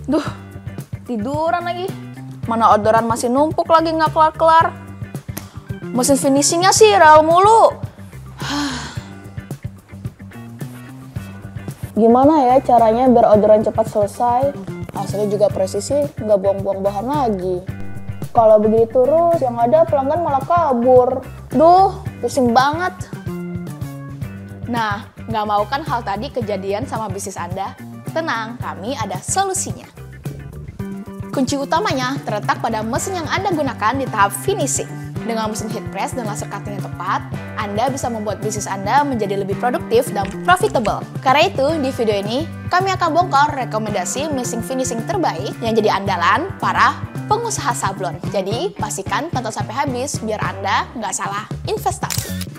Duh, tiduran lagi. Mana orderan masih numpuk lagi nggak kelar-kelar. Mesin finishingnya sih rel mulu. Gimana ya caranya biar orderan cepat selesai? Hasilnya juga presisi, nggak buang-buang bahan lagi. Kalau begini terus, yang ada pelanggan malah kabur. Duh, pusing banget. Nah, nggak mau kan hal tadi kejadian sama bisnis Anda? Tenang, kami ada solusinya. Kunci utamanya terletak pada mesin yang Anda gunakan di tahap finishing. Dengan mesin heat press dan laser cutting yang tepat, Anda bisa membuat bisnis Anda menjadi lebih produktif dan profitable. Karena itu, di video ini, kami akan bongkar rekomendasi mesin finishing terbaik yang jadi andalan para pengusaha sablon. Jadi, pastikan tonton sampai habis biar Anda nggak salah investasi.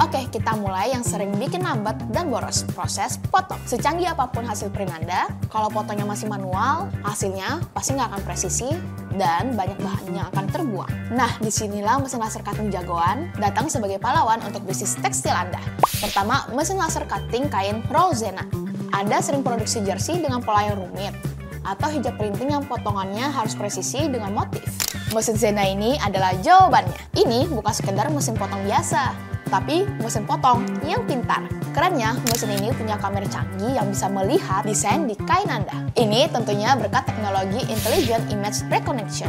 Oke, kita mulai yang sering bikin lambat dan boros, proses potong. Secanggih apapun hasil print Anda, kalau potongnya masih manual, hasilnya pasti nggak akan presisi dan banyak bahan yang akan terbuang. Nah, disinilah mesin laser cutting jagoan datang sebagai pahlawan untuk bisnis tekstil Anda. Pertama, mesin laser cutting kain Roll Zena. Anda sering produksi jersey dengan pola yang rumit, atau hijab printing yang potongannya harus presisi dengan motif. Mesin Zena ini adalah jawabannya. Ini bukan sekedar mesin potong biasa, tapi mesin potong yang pintar. Kerennya, mesin ini punya kamera canggih yang bisa melihat desain di kain Anda. Ini tentunya berkat teknologi Intelligent Image Recognition.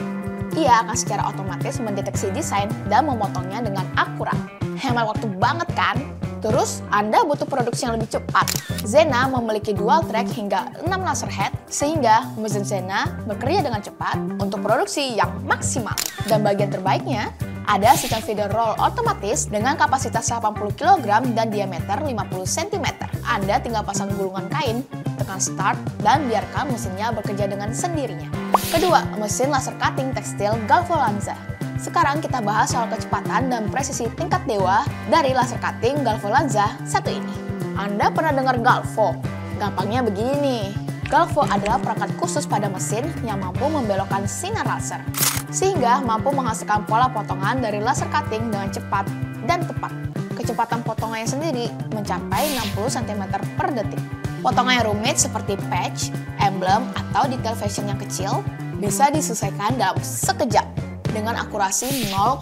Ia akan secara otomatis mendeteksi desain dan memotongnya dengan akurat. Hemat waktu banget kan? Terus, Anda butuh produksi yang lebih cepat. Zena memiliki dual track hingga 6 laser head, sehingga mesin Zena bekerja dengan cepat untuk produksi yang maksimal. Dan bagian terbaiknya, ada sistem feeder roll otomatis dengan kapasitas 80 kg dan diameter 50 cm. Anda tinggal pasang gulungan kain, tekan start, dan biarkan mesinnya bekerja dengan sendirinya. Kedua, mesin laser cutting tekstil Galvo Lanza. Sekarang kita bahas soal kecepatan dan presisi tingkat dewa dari laser cutting Galvo Lanza satu ini. Anda pernah dengar Galvo? Gampangnya begini. Galvo adalah perangkat khusus pada mesin yang mampu membelokkan sinar laser, sehingga mampu menghasilkan pola potongan dari laser cutting dengan cepat dan tepat. Kecepatan potongannya sendiri mencapai 60 cm per detik. Potongan yang rumit seperti patch, emblem, atau detail fashion yang kecil bisa diselesaikan dalam sekejap. Dengan akurasi 0,01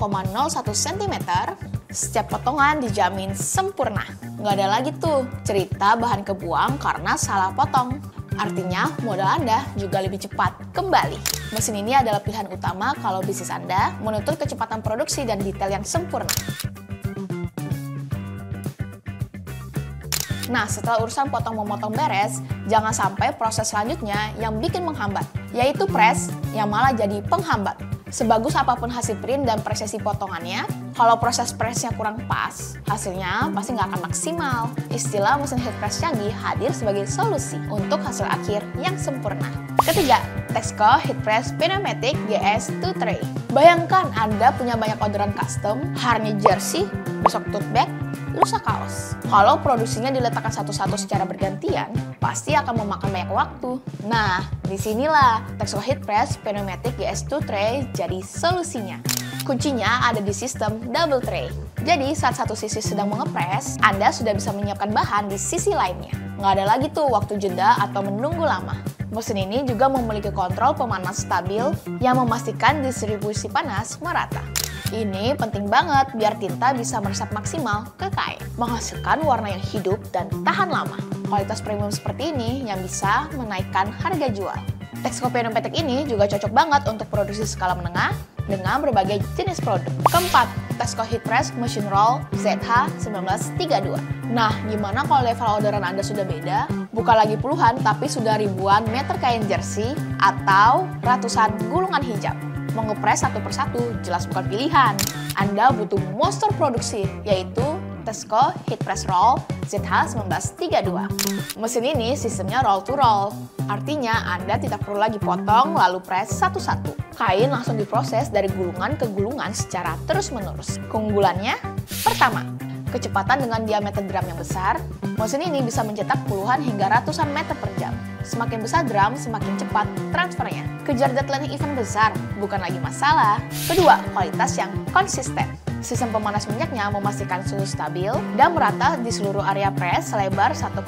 cm, setiap potongan dijamin sempurna. Nggak ada lagi tuh cerita bahan kebuang karena salah potong. Artinya, modal Anda juga lebih cepat kembali. Mesin ini adalah pilihan utama kalau bisnis Anda menuntut kecepatan produksi dan detail yang sempurna. Nah, setelah urusan potong-memotong beres, jangan sampai proses selanjutnya yang bikin menghambat, yaitu press yang malah jadi penghambat. Sebagus apapun hasil print dan presisi potongannya, kalau proses pressnya kurang pas, hasilnya pasti nggak akan maksimal. Istilah mesin heat press canggih hadir sebagai solusi untuk hasil akhir yang sempurna. Ketiga, Texco Heat Press Pneumatic GS2 Tray. Bayangkan Anda punya banyak orderan custom, hari jersey, besok tote bag, lusa kaos. Kalau produksinya diletakkan satu-satu secara bergantian, pasti akan memakan banyak waktu. Nah, disinilah Texco Heat Press Pneumatic GS2 Tray jadi solusinya. Kuncinya ada di sistem double tray. Jadi saat satu sisi sedang mengepres, Anda sudah bisa menyiapkan bahan di sisi lainnya. Nggak ada lagi tuh waktu jeda atau menunggu lama. Mesin ini juga memiliki kontrol pemanas stabil yang memastikan distribusi panas merata. Ini penting banget biar tinta bisa meresap maksimal ke kain, menghasilkan warna yang hidup dan tahan lama. Kualitas premium seperti ini yang bisa menaikkan harga jual. Texco Pneumatic ini juga cocok banget untuk produksi skala menengah dengan berbagai jenis produk. Keempat, Texco Heat Press Machine Roll ZH1932. Nah, gimana kalau level orderan Anda sudah beda? Bukan lagi puluhan, tapi sudah ribuan meter kain jersey atau ratusan gulungan hijab. Mengepres satu persatu jelas bukan pilihan. Anda butuh monster produksi, yaitu Texco Heat Press Roll ZH1932. Mesin ini sistemnya roll to roll, artinya Anda tidak perlu lagi potong lalu press satu-satu. Kain langsung diproses dari gulungan ke gulungan secara terus-menerus. Keunggulannya, pertama, Kecepatan dengan diameter drum yang besar, mesin ini bisa mencetak puluhan hingga ratusan meter per jam. Semakin besar drum, semakin cepat transfernya. Kejar deadline event besar, bukan lagi masalah. Kedua, kualitas yang konsisten. Sistem pemanas minyaknya memastikan suhu stabil dan merata di seluruh area press selebar 1,9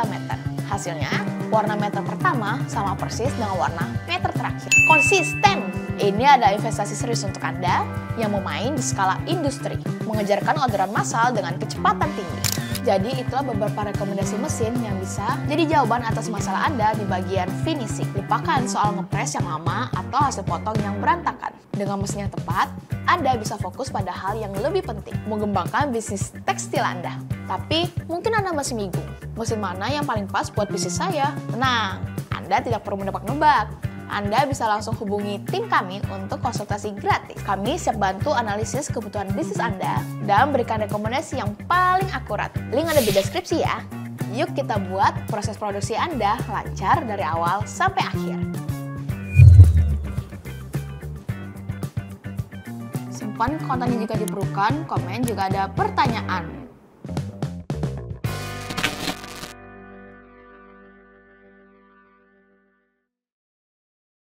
meter. Hasilnya, warna meter pertama sama persis dengan warna meter terakhir. Konsisten! Ini ada investasi serius untuk Anda yang mau main di skala industri, mengejarkan orderan massal dengan kecepatan tinggi. Jadi itulah beberapa rekomendasi mesin yang bisa jadi jawaban atas masalah Anda di bagian finishing. Lupakan soal ngepres yang lama atau hasil potong yang berantakan. Dengan mesin yang tepat, Anda bisa fokus pada hal yang lebih penting, mengembangkan bisnis tekstil Anda. Tapi mungkin Anda masih bingung, mesin mana yang paling pas buat bisnis saya? Tenang, Anda tidak perlu menebak-nebak. Anda bisa langsung hubungi tim kami untuk konsultasi gratis. Kami siap bantu analisis kebutuhan bisnis Anda dan berikan rekomendasi yang paling akurat. Link ada di deskripsi ya. Yuk kita buat proses produksi Anda lancar dari awal sampai akhir. Simpan kontennya jika diperlukan, komen jika ada pertanyaan.